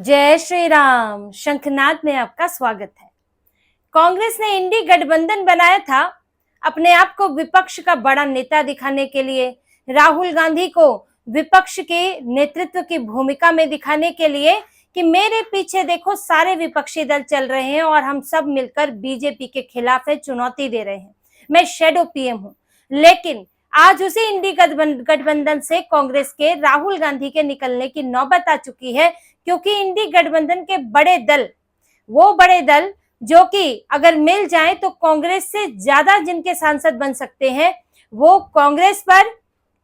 जय श्री राम। शंखनाद में आपका स्वागत है। कांग्रेस ने इंडी गठबंधन बनाया था अपने आप को विपक्ष का बड़ा नेता दिखाने के लिए, राहुल गांधी को विपक्ष के नेतृत्व की भूमिका में दिखाने के लिए कि मेरे पीछे देखो सारे विपक्षी दल चल रहे हैं और हम सब मिलकर बीजेपी के खिलाफ है, चुनौती दे रहे हैं, मैं शैडो पीएम हूं। लेकिन आज उसी इंडी गठबंधन से कांग्रेस के राहुल गांधी के निकलने की नौबत आ चुकी है, क्योंकि इंडी गठबंधन के बड़े दल, वो बड़े दल जो कि अगर मिल जाए तो कांग्रेस से ज्यादा जिनके सांसद बन सकते हैं, वो कांग्रेस पर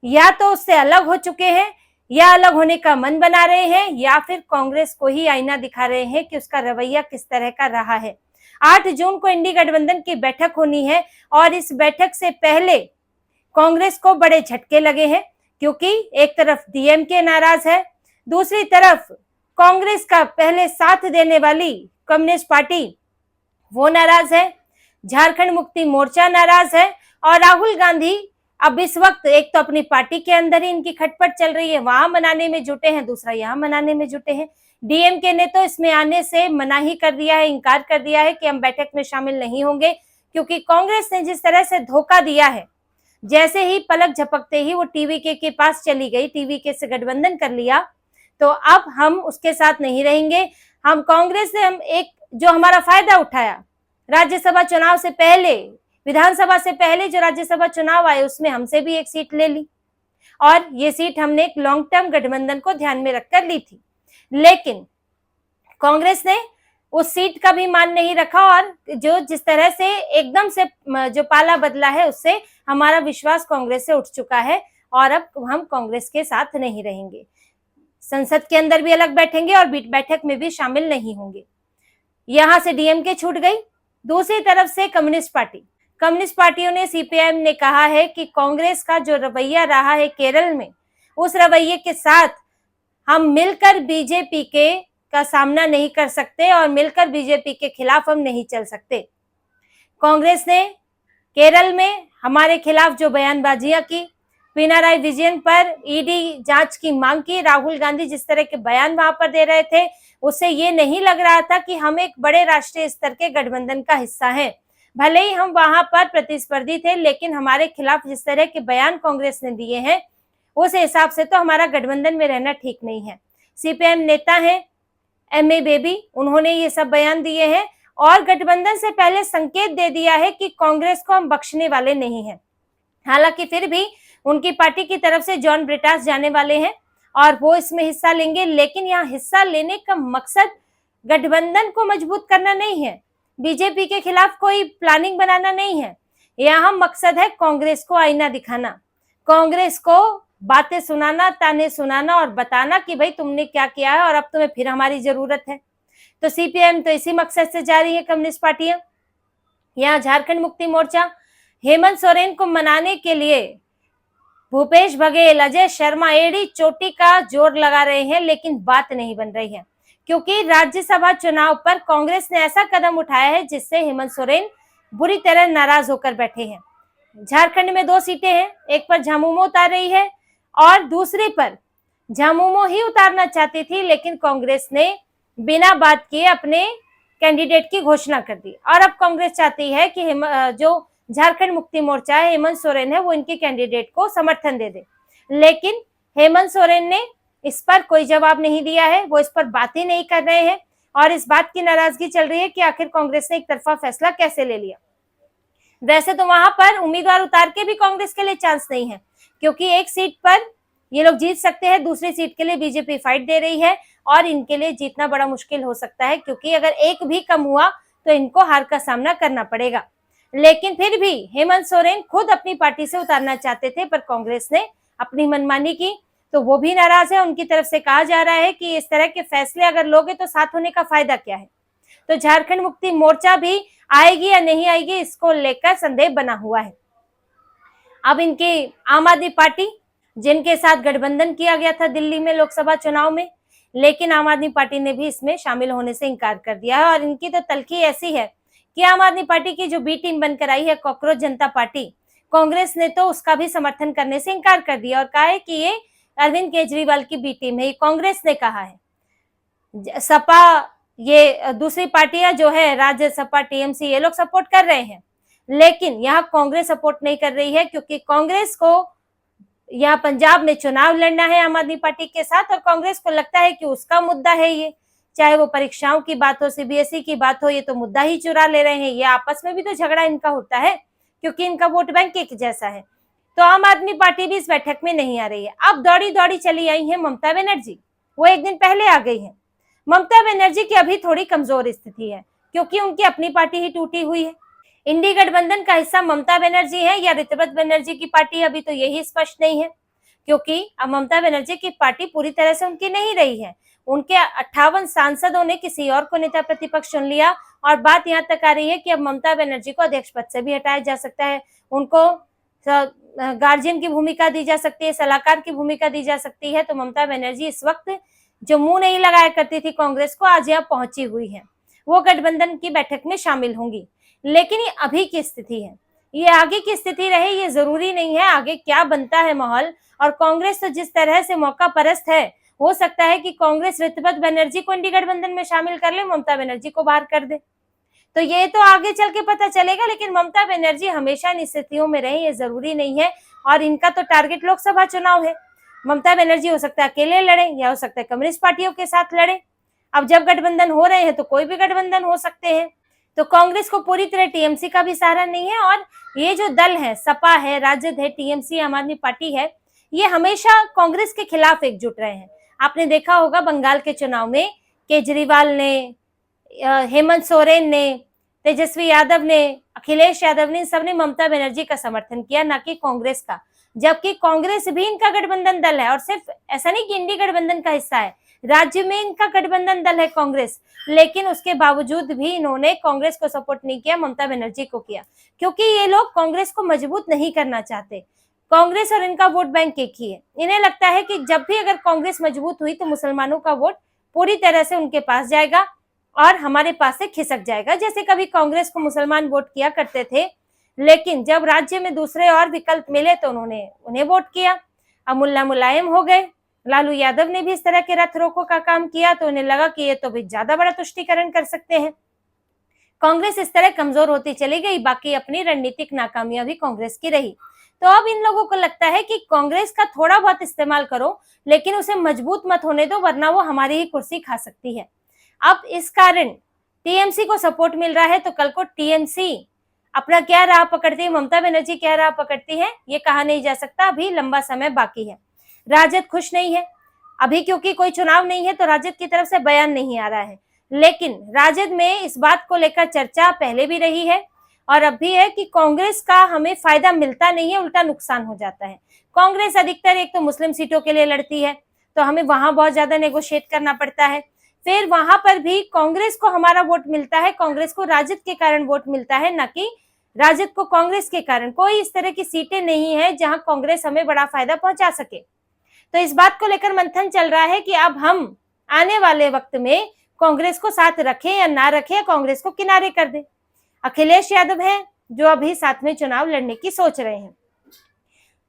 या तो उससे अलग हो चुके हैं या अलग होने का मन बना रहे हैं या फिर कांग्रेस को ही आईना दिखा रहे हैं कि उसका रवैया किस तरह का रहा है। 8 जून को इंडी गठबंधन की बैठक होनी है और इस बैठक से पहले कांग्रेस को बड़े झटके लगे हैं, क्योंकि एक तरफ डीएमके नाराज है, दूसरी तरफ कांग्रेस का पहले साथ देने वाली कम्युनिस्ट पार्टी वो नाराज है, झारखंड मुक्ति मोर्चा नाराज है और राहुल गांधी अब इस वक्त एक तो अपनी पार्टी के अंदर ही इनकी खटपट चल रही है, वहां मनाने में जुटे हैं, दूसरा यहाँ मनाने में जुटे हैं। डीएमके ने तो इसमें आने से मना ही कर दिया है, इनकार कर दिया है कि हम बैठक में शामिल नहीं होंगे, क्योंकि कांग्रेस ने जिस तरह से धोखा दिया है, जैसे ही पलक झपकते ही वो टीवीके के पास चली गई, टीवीके से गठबंधन कर लिया, तो अब हम उसके साथ नहीं रहेंगे। हम कांग्रेस से हम एक जो हमारा फायदा उठाया, राज्यसभा चुनाव से पहले, विधानसभा से पहले जो राज्यसभा चुनाव आए उसमें हमसे भी एक सीट ले ली और ये सीट हमने एक लॉन्ग टर्म गठबंधन को ध्यान में रखकर ली थी। लेकिन कांग्रेस ने उस सीट का भी मान नहीं रखा और जो जिस तरह से एकदम से जो पाला बदला है, उससे हमारा विश्वास कांग्रेस से उठ चुका है और अब हम कांग्रेस के साथ नहीं रहेंगे। संसद के अंदर भी अलग बैठेंगे और बैठक में भी शामिल नहीं होंगे। यहां से डीएमके छूट गई। दूसरी तरफ से कम्युनिस्ट पार्टियों ने, सीपीआईएम ने कहा है कि कांग्रेस का जो रवैया रहा है केरल में, उस रवैये के साथ हम मिलकर बीजेपी के का सामना नहीं कर सकते और मिलकर बीजेपी के खिलाफ हम नहीं चल सकते। कांग्रेस ने केरल में हमारे खिलाफ जो बयानबाजियां की, पिनाराई विजयन पर ईडी जांच की मांग की, राहुल गांधी जिस तरह के बयान वहां पर दे रहे थे, उससे ये नहीं लग रहा था कि हम एक बड़े राष्ट्रीय स्तर के गठबंधन का हिस्सा हैं। भले ही हम वहां पर प्रतिस्पर्धी थे, लेकिन हमारे खिलाफ जिस तरह के बयान कांग्रेस ने दिए हैं, उस हिसाब से तो हमारा गठबंधन में रहना ठीक नहीं है। सीपीएम नेता हैं एमए बेबी, उन्होंने ये सब बयान दिए हैं और गठबंधन से पहले संकेत दे दिया है कि कांग्रेस को हम बख्शने वाले नहीं हैं। हालांकि फिर भी उनकी पार्टी की तरफ से जॉन ब्रिटास जाने वाले हैं और वो इसमें हिस्सा लेंगे, लेकिन यहाँ हिस्सा लेने का मकसद गठबंधन को मजबूत करना नहीं है, बीजेपी के खिलाफ कोई प्लानिंग बनाना नहीं है। यहाँ मकसद है कांग्रेस को आईना दिखाना, कांग्रेस को बातें सुनाना, ताने सुनाना और बताना कि भाई तुमने क्या किया है और अब तुम्हें फिर हमारी जरूरत है। तो सीपीएम तो इसी मकसद से जा रही है, कम्युनिस्ट पार्टियां। यहाँ झारखंड मुक्ति मोर्चा हेमंत सोरेन को मनाने के लिए भूपेश बघेल, अजय शर्मा एड़ी चोटी का जोर लगा रहे हैं, लेकिन बात नहीं बन रही है, क्योंकि राज्यसभा चुनाव पर कांग्रेस ने ऐसा कदम उठाया है जिससे हेमंत सोरेन बुरी तरह नाराज होकर बैठे हैं। झारखंड में 2 सीटें हैं, एक पर झामुमो उतार रही है और दूसरी पर झामुमो ही उतारना चाहती थी, लेकिन कांग्रेस ने बिना बात किए अपने कैंडिडेट की घोषणा कर दी और अब कांग्रेस चाहती है कि जो झारखंड मुक्ति मोर्चा है, हेमंत सोरेन है, वो इनके कैंडिडेट को समर्थन दे दे। लेकिन हेमंत सोरेन ने इस पर कोई जवाब नहीं दिया है, वो इस पर बात ही नहीं कर रहे हैं और इस बात की नाराजगी चल रही है कि आखिर कांग्रेस ने एक तरफा फैसला कैसे ले लिया। वैसे तो वहां पर उम्मीदवार उतार के भी कांग्रेस के लिए चांस नहीं है, क्योंकि एक सीट पर ये लोग जीत सकते हैं, दूसरी सीट के लिए बीजेपी फाइट दे रही है और इनके लिए जीतना बड़ा मुश्किल हो सकता है, क्योंकि अगर एक भी कम हुआ तो इनको हार का सामना करना पड़ेगा। लेकिन फिर भी हेमंत सोरेन खुद अपनी पार्टी से उतारना चाहते थे, पर कांग्रेस ने अपनी मनमानी की, तो वो भी नाराज है। उनकी तरफ से कहा जा रहा है कि इस तरह के फैसले अगर लोगे तो साथ होने का फायदा क्या है। तो झारखंड मुक्ति मोर्चा भी आएगी या नहीं आएगी, इसको लेकर संदेह बना हुआ है। अब इनकी आम आदमी पार्टी, जिनके साथ गठबंधन किया गया था दिल्ली में लोकसभा चुनाव में, लेकिन आम आदमी पार्टी ने भी इसमें शामिल होने से इनकार कर दिया है और इनकी तो तलखी ऐसी है कि आम आदमी पार्टी की जो बी टीम बनकर आई है कॉकरोच जनता पार्टी, कांग्रेस ने तो उसका भी समर्थन करने से इनकार कर दिया और कहा है कि ये अरविंद केजरीवाल की बी टीम है, ये कांग्रेस ने कहा है। सपा, ये दूसरी पार्टियां जो है राज्य सपा, टीएमसी, ये लोग सपोर्ट कर रहे हैं, लेकिन यहाँ कांग्रेस सपोर्ट नहीं कर रही है, क्योंकि कांग्रेस को यहाँ पंजाब में चुनाव लड़ना है आम आदमी पार्टी के साथ, और कांग्रेस को लगता है कि उसका मुद्दा है ये, चाहे वो परीक्षाओं की बात हो, सीबीएसई की बात हो, ये तो मुद्दा ही चुरा ले रहे हैं। ये आपस में भी तो झगड़ा इनका होता है, क्योंकि इनका वोट बैंक एक जैसा है। तो आम आदमी पार्टी भी इस बैठक में नहीं आ रही है। अब दौड़ी दौड़ी चली आई है ममता बनर्जी, वो एक दिन पहले आ गई है। ममता बनर्जी की अभी थोड़ी कमजोर स्थिति है, क्योंकि उनकी अपनी पार्टी ही टूटी हुई है। इंडी गठबंधन का हिस्सा ममता बनर्जी है या ऋतुव्रत बनर्जी की पार्टी, अभी तो यही स्पष्ट नहीं है, क्योंकि अब ममता बनर्जी की पार्टी पूरी तरह से उनकी नहीं रही है। उनके 58 सांसदों ने किसी और को नेता प्रतिपक्ष चुन लिया, और बात यहाँ तक आ रही है कि अब ममता बनर्जी को अध्यक्ष पद से भी हटाया जा सकता है, उनको गार्जियन की भूमिका दी जा सकती है, सलाहकार की भूमिका दी जा सकती है। तो ममता बनर्जी इस वक्त जो मुंह नहीं लगाया करती थी कांग्रेस को, आज यहाँ पहुंची हुई है, वो गठबंधन की बैठक में शामिल होंगी। लेकिन ये अभी की स्थिति है, ये आगे की स्थिति रहे ये जरूरी नहीं है, आगे क्या बनता है माहौल। और कांग्रेस तो जिस तरह से मौका परस्त है, हो सकता है कि कांग्रेस ऋतुव्रत बनर्जी को इंडी गठबंधन में शामिल कर ले, ममता बनर्जी को बाहर कर दे। तो ये तो आगे चल के पता चलेगा, लेकिन ममता बनर्जी हमेशा इन स्थितियों में रहे, ये जरूरी नहीं है। और इनका तो टारगेट लोकसभा चुनाव है। ममता बनर्जी हो सकता है अकेले लड़े, या हो सकता है कम्युनिस्ट पार्टियों के साथ लड़े। अब जब गठबंधन हो रहे हैं तो कोई भी गठबंधन हो सकते हैं। तो कांग्रेस को पूरी तरह टीएमसी का भी सहारा नहीं है, और ये जो दल है, सपा है, राजद है, टीएमसी, आम आदमी पार्टी है, ये हमेशा कांग्रेस के खिलाफ एकजुट रहे हैं। आपने देखा होगा बंगाल के चुनाव में केजरीवाल ने, हेमंत सोरेन ने, तेजस्वी यादव ने, अखिलेश यादव ने, सबने ममता बनर्जी का समर्थन किया, ना कि कांग्रेस का। जबकि कांग्रेस भी इनका गठबंधन दल है, और सिर्फ ऐसा नहीं कि इंडी गठबंधन का हिस्सा है, राज्य में इनका गठबंधन दल है कांग्रेस, लेकिन उसके बावजूद भी इन्होंने कांग्रेस को सपोर्ट नहीं किया, ममता बनर्जी को किया, क्योंकि ये लोग कांग्रेस को मजबूत नहीं करना चाहते। कांग्रेस और इनका वोट बैंक एक ही है। इन्हें लगता है कि जब भी अगर कांग्रेस मजबूत हुई तो मुसलमानों का वोट पूरी तरह से उनके पास जाएगा और हमारे पास से खिसक जाएगा। जैसे कभी कांग्रेस को मुसलमान वोट किया करते थे, लेकिन जब राज्य में दूसरे और विकल्प मिले तो उन्होंने उन्हें वोट किया। अब मुल्ला मुलायम हो गए, लालू यादव ने भी इस तरह के रथ रोको का काम किया, तो उन्हें लगा कि ये तो भी ज्यादा बड़ा तुष्टीकरण कर सकते हैं। कांग्रेस इस तरह कमजोर होती चली गई, बाकी अपनी रणनीतिक नाकामियां भी कांग्रेस की रही। तो अब इन लोगों को लगता है कि कांग्रेस का थोड़ा बहुत इस्तेमाल करो, लेकिन उसे मजबूत मत होने दो, वरना वो हमारी ही कुर्सी खा सकती है। अब इस कारण टीएमसी को सपोर्ट मिल रहा है, तो कल को टीएमसी अपना क्या राह पकड़ती है, ममता बनर्जी क्या राह पकड़ती है, ये कहा नहीं जा सकता, अभी लंबा समय बाकी है। राजद खुश नहीं है अभी, क्योंकि कोई चुनाव नहीं है, तो राजद की तरफ से बयान नहीं आ रहा है। लेकिन राजद में इस बात को लेकर चर्चा पहले भी रही है और अब भी है कि कांग्रेस का हमें फायदा मिलता नहीं है, उल्टा नुकसान हो जाता है। कांग्रेस अधिकतर एक तो मुस्लिम सीटों के लिए लड़ती है, तो हमें वहां बहुत ज्यादा नेगोशिएट करना पड़ता है। फिर वहां पर भी कांग्रेस को हमारा वोट मिलता है, कांग्रेस को राजद के कारण वोट मिलता है, न कि राजद को कांग्रेस के कारण। कोई इस तरह की सीटें नहीं है जहां कांग्रेस हमें बड़ा फायदा पहुंचा सके। तो इस बात को लेकर मंथन चल रहा है कि अब हम आने वाले वक्त में कांग्रेस को साथ रखें या ना रखें, कांग्रेस को किनारे कर दें। अखिलेश यादव हैं जो अभी साथ में चुनाव लड़ने की सोच रहे हैं,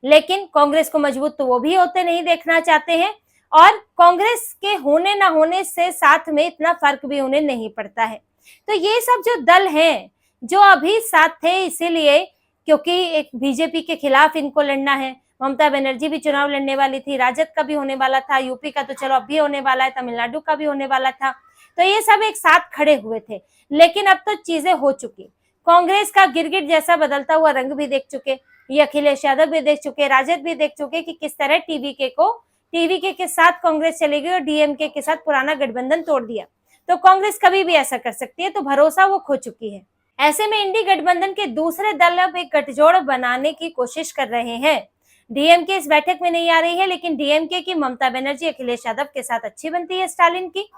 लेकिन कांग्रेस को मजबूत तो वो भी होते नहीं देखना चाहते हैं, और कांग्रेस के होने ना होने से साथ में इतना फर्क भी उन्हें नहीं पड़ता है। तो ये सब जो दल हैं जो अभी साथ थे, इसीलिए क्योंकि एक बीजेपी के खिलाफ इनको लड़ना है। ममता बनर्जी भी चुनाव लड़ने वाली थी, राजद का भी होने वाला था, यूपी का तो चलो अब भी होने वाला है, तमिलनाडु का भी होने वाला था। तो ये सब एक साथ खड़े हुए थे, लेकिन अब तो चीजें हो चुकी। कांग्रेस का गिरगिट जैसा बदलता हुआ रंग भी देख चुके, ये अखिलेश यादव भी देख चुके, राजद भी देख चुके कि किस तरह टीवीके के साथ कांग्रेस चली गई और डीएमके के साथ पुराना गठबंधन तोड़ दिया। तो कांग्रेस कभी भी ऐसा कर सकती है, तो भरोसा वो खो चुकी है। ऐसे में इंडी गठबंधन के दूसरे दल अब एक गठजोड़ बनाने की कोशिश कर रहे हैं। डीएमके इस बैठक में नहीं आ रही है, लेकिन डीएमके की ममता बनर्जी अखिलेश यादव के साथ अच्छी बनती है स्टालिन की,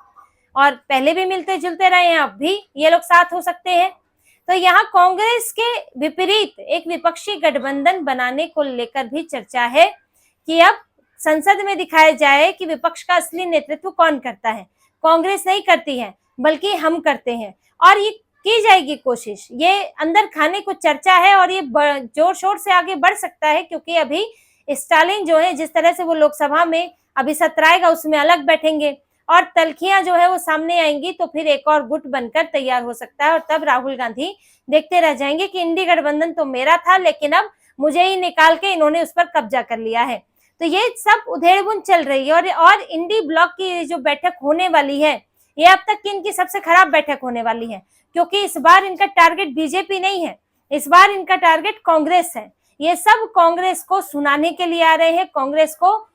और पहले भी मिलते जुलते रहे हैं, अब भी ये लोग साथ हो सकते हैं। तो यहाँ कांग्रेस के विपरीत एक विपक्षी गठबंधन बनाने को लेकर भी चर्चा है कि अब संसद में दिखाया जाए कि विपक्ष का असली नेतृत्व कौन करता है। कांग्रेस नहीं करती है, बल्कि हम करते हैं, और ये की जाएगी कोशिश। ये अंदर खाने को चर्चा है और ये जोर शोर से आगे बढ़ सकता है, क्योंकि अभी स्टालिन जो है, जिस तरह से वो लोकसभा में अभी सत्र आएगा उसमें अलग बैठेंगे, और तल्खियां जो है वो सामने आएंगी तो फिर एक और गुट बनकर तैयार हो सकता है और तब राहुल गांधी देखते रह जाएंगे कि इंडी गठबंधन तो मेरा था लेकिन अब मुझे ही निकाल के इन्होंने उस पर कब्जा कर लिया है। तो ये सब उधेड़बुन चल रही है और इंडी ब्लॉक की जो बैठक होने वाली है ये अब तक की इनकी सबसे खराब बैठक होने वाली है, क्योंकि इस बार इनका टारगेट बीजेपी नहीं है, इस बार इनका टारगेट कांग्रेस है। ये सब कांग्रेस को सुनाने के लिए आ रहे हैं, कांग्रेस को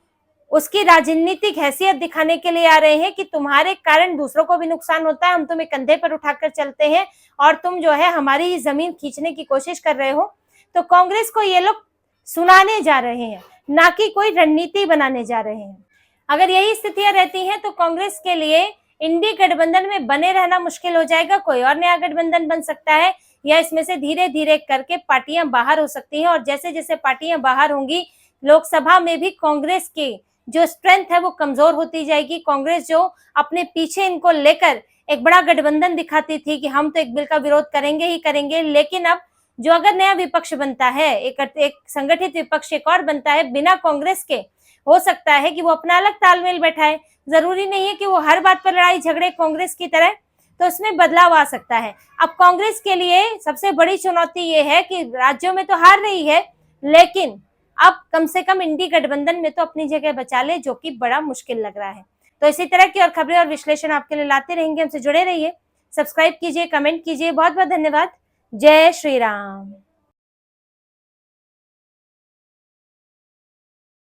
उसकी राजनीतिक हैसियत दिखाने के लिए आ रहे हैं कि तुम्हारे कारण दूसरों को भी नुकसान होता है, हम तुम्हें कंधे पर उठाकर चलते हैं और तुम जो है हमारी जमीन खींचने की कोशिश कर रहे हो। तो कांग्रेस को ये लोग सुनाने जा रहे हैं, ना कि कोई रणनीति बनाने जा रहे हैं। अगर यही स्थितियां रहती हैं तो कांग्रेस के लिए इंडी गठबंधन में बने रहना मुश्किल हो जाएगा, कोई और नया गठबंधन बन सकता है या इसमें से धीरे धीरे करके पार्टियां बाहर हो सकती हैं और जैसे जैसे पार्टियां बाहर होंगी लोकसभा में भी कांग्रेस की जो स्ट्रेंथ है वो कमजोर होती जाएगी। कांग्रेस जो अपने पीछे इनको लेकर एक बड़ा गठबंधन दिखाती थी कि हम तो एक बिल का विरोध करेंगे ही करेंगे, लेकिन अब जो अगर नया विपक्ष बनता है, एक संगठित विपक्ष एक और बनता है बिना कांग्रेस के, हो सकता है कि वो अपना अलग तालमेल बैठाए। जरूरी नहीं है कि वो हर बात पर लड़ाई झगड़े कांग्रेस की तरह, तो उसमें बदलाव आ सकता है। अब कांग्रेस के लिए सबसे बड़ी चुनौती ये है कि राज्यों में तो हार रही है लेकिन अब कम से कम इंडी गठबंधन में तो अपनी जगह बचा ले, जो कि बड़ा मुश्किल लग रहा है। तो इसी तरह की और खबरें और विश्लेषण आपके लिए लाते रहेंगे, हमसे जुड़े रहिए, सब्सक्राइब कीजिए, कमेंट कीजिए। बहुत बहुत धन्यवाद। जय श्री राम।